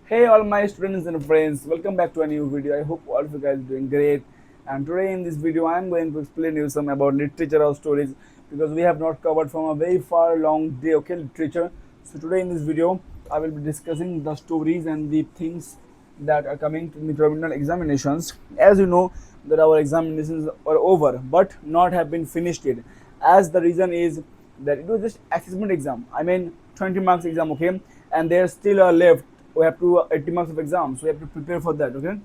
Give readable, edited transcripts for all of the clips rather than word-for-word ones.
Hey all my students and friends, welcome back to a new video. I hope all of you guys are doing great. And today in this video I am going to explain you some about literature or stories because we have not covered from a very far long day, okay, literature. So today in this video I will be discussing the stories and the things that are coming to midterm examinations. As you know that our examinations are over but not have been finished yet. As the reason is that it was just assessment exam. I mean 20 marks exam, okay, and there's still a left. We have to 80 marks of exam, so we have to prepare for that, okay.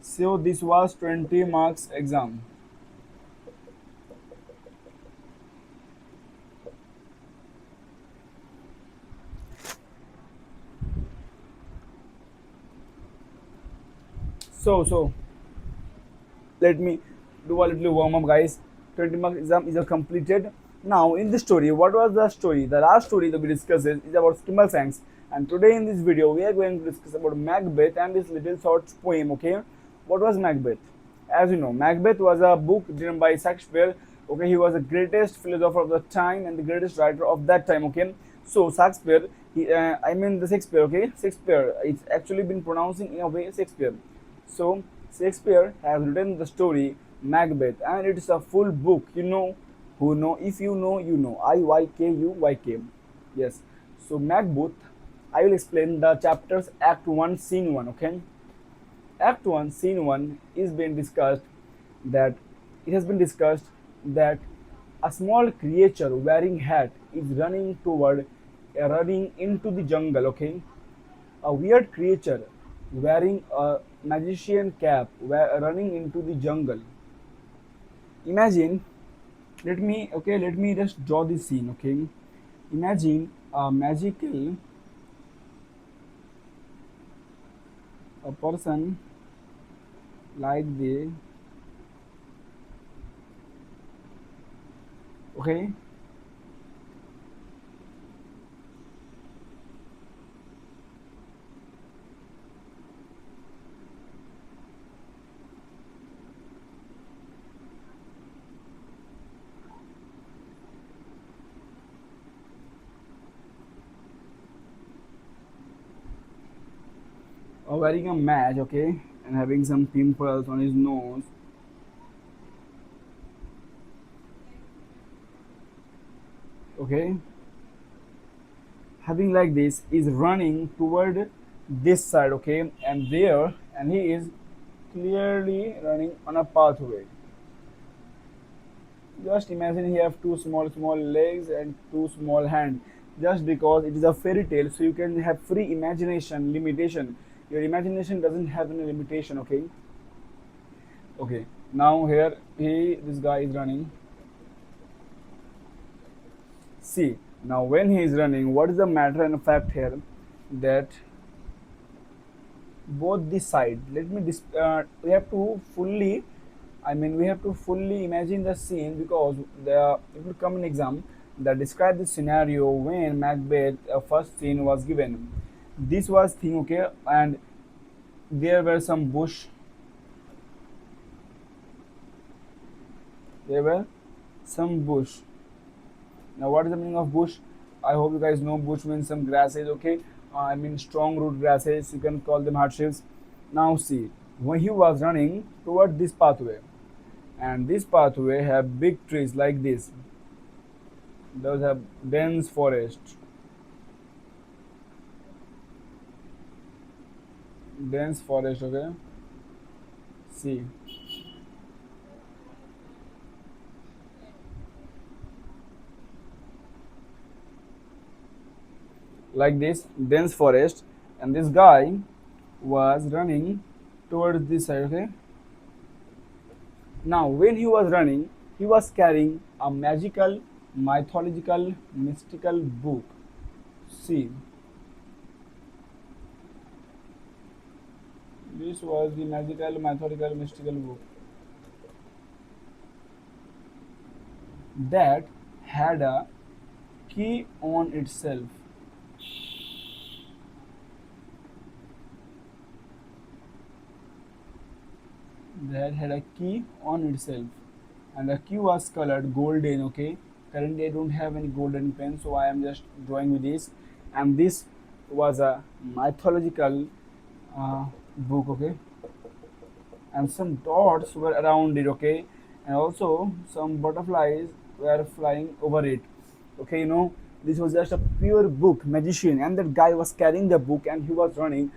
So this was 20 marks exam. So let me do a little warm up, guys. 20 marks exam is completed. Now in this story, what was the story? The last story that we discussed is about skimmer sanks, and today in this video we are going to discuss about Macbeth and this little short poem, okay. What was Macbeth? As you know, Macbeth was a book written by Shakespeare, okay. He was the greatest philosopher of the time and the greatest writer of that time, okay. So Shakespeare, I mean the Shakespeare, okay, Shakespeare, it's actually been pronouncing in a way Shakespeare. So Shakespeare has written the story Macbeth, and it's a full book. You know, who know? If you know, you know. IYKUYK. Yes. So Macbeth, I will explain the chapters. Act One, Scene One. Okay. Act One, Scene One is being discussed that it has been discussed that a small creature wearing hat is running into the jungle. Okay, a weird creature wearing a magician cap running into the jungle. Imagine, let me just draw this scene, okay? Imagine a person like the, okay? Wearing a match, okay? And having some pimples on his nose, okay? Having like this is running toward this side, okay? And he is clearly running on a pathway. Just imagine he have two small legs and two small hands. Just because it is a fairy tale, so you can have free imagination limitation. Your imagination doesn't have any limitation. Okay. Okay. Now here this guy is running. See, now when he is running, what is the matter and fact here? That both the side. We have to fully, we have to fully imagine the scene because it will come in exam that describe the scenario when Macbeth first scene was given. This was thing, okay, and there were some bush. There were some bush. Now, what is the meaning of bush? I hope you guys know bush means some grasses, okay? Strong root grasses. You can call them hardships. Now, see, when he was running toward this pathway, and this pathway have big trees like this. Those have dense forest. Dense forest, okay? See, like this dense forest, and this guy was running towards this side, okay. Now when he was running, he was carrying a magical, mythological, mystical book. See, this was the magical, mythological, mystical book that had a key on itself. That had a key on itself, and the key was colored golden, okay. Currently I don't have any golden pen, so I am just drawing with this. And this was a mythological book, okay, and some dots were around it, okay, and also some butterflies were flying over it, okay. This was just a pure book magician, and that guy was carrying the book and he was running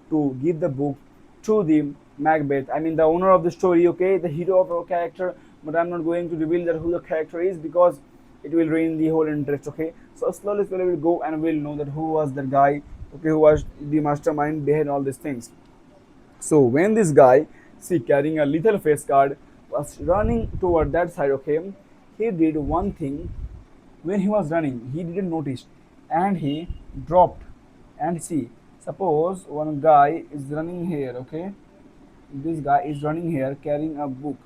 to give the book to the Macbeth. I mean, the owner of the story, okay, the hero of our character. But I'm not going to reveal that who the character is because it will ruin the whole interest, okay. So slowly we'll go and we'll know that who was the guy, okay, who was the mastermind behind all these things. So when this guy, see, carrying a little face card, was running toward that side of him, he did one thing. When he was running, he didn't notice, and he dropped. And see, suppose one guy is running here, okay. This guy is running here carrying a book,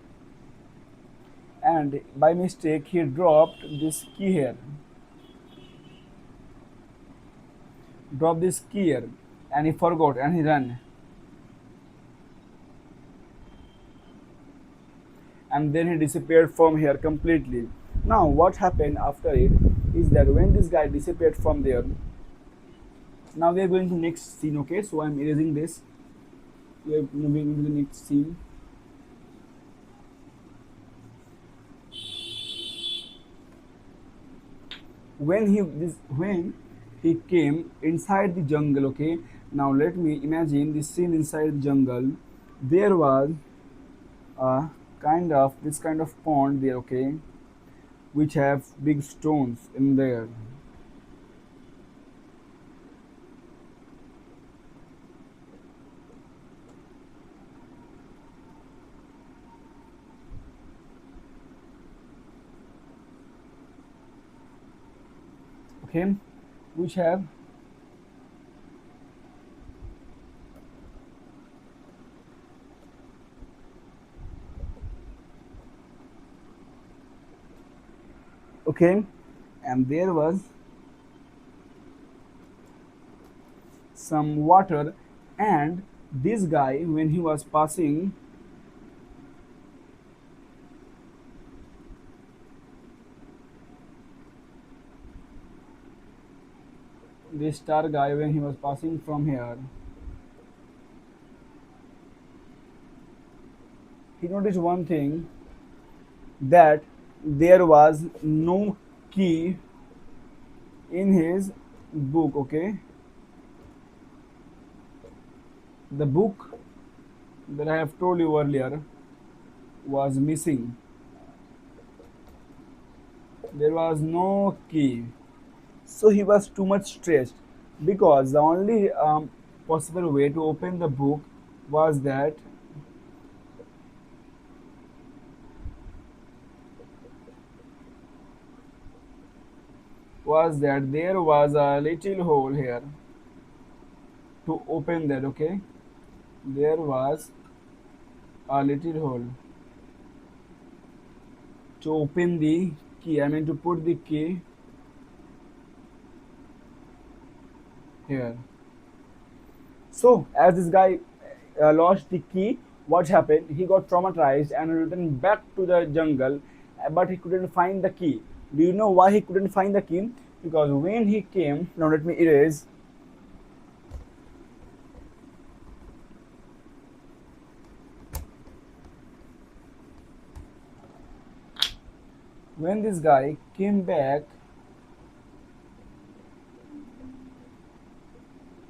and by mistake he dropped this key here, dropped this key here, and he forgot and he ran. And then he disappeared from here completely. Now, what happened after it is that when this guy disappeared from there, now we are going to next scene. Okay, so I'm erasing this. We are moving to the next scene. When he came inside the jungle. Okay, now let me imagine this scene inside the jungle. There was a kind of pond there. Okay, which have big stones in there. Okay, which have okay, and there was some water, and this guy when he was passing, this star guy when he was passing from here, he noticed one thing, that there was no key in his book, okay. The book that I have told you earlier was missing. There was no key. So he was too much stressed because the only possible way to open the book was that there was a little hole here to open that, okay. There was a little hole to open the key, I mean to put the key here. So as this guy lost the key, what happened? He got traumatized and returned back to the jungle, but he couldn't find the key. Do you know why he couldn't find the key? Because when he came, now let me erase. When this guy came back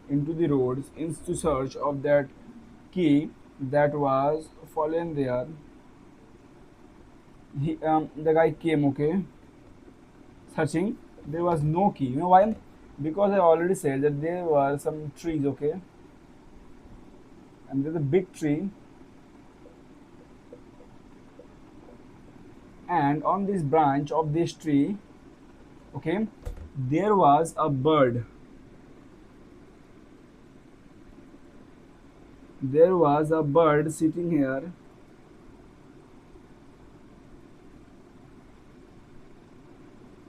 into the roads into search of that key that was fallen there, the guy came, okay, searching. There was no key. You know why? Because I already said that there were some trees, okay, and there's a big tree, and on this branch of this tree, okay, there was a bird. There was a bird sitting here,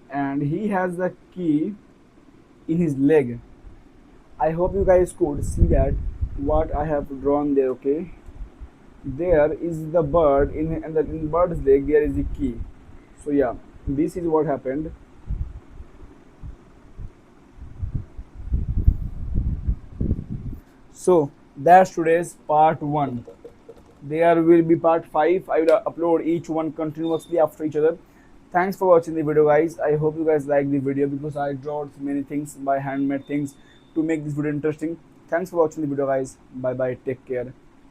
and he has the key in his leg. I hope you guys could see that what I have drawn there, okay. There is the bird in the bird's leg there is the key. So yeah, this is what happened. So that's today's part 1. There will be part 5. I will upload each one continuously after each other. Thanks for watching the video, guys. I hope you guys like the video because I drawed many things by handmade things to make this video interesting. Thanks for watching the video, guys. Bye bye. Take care.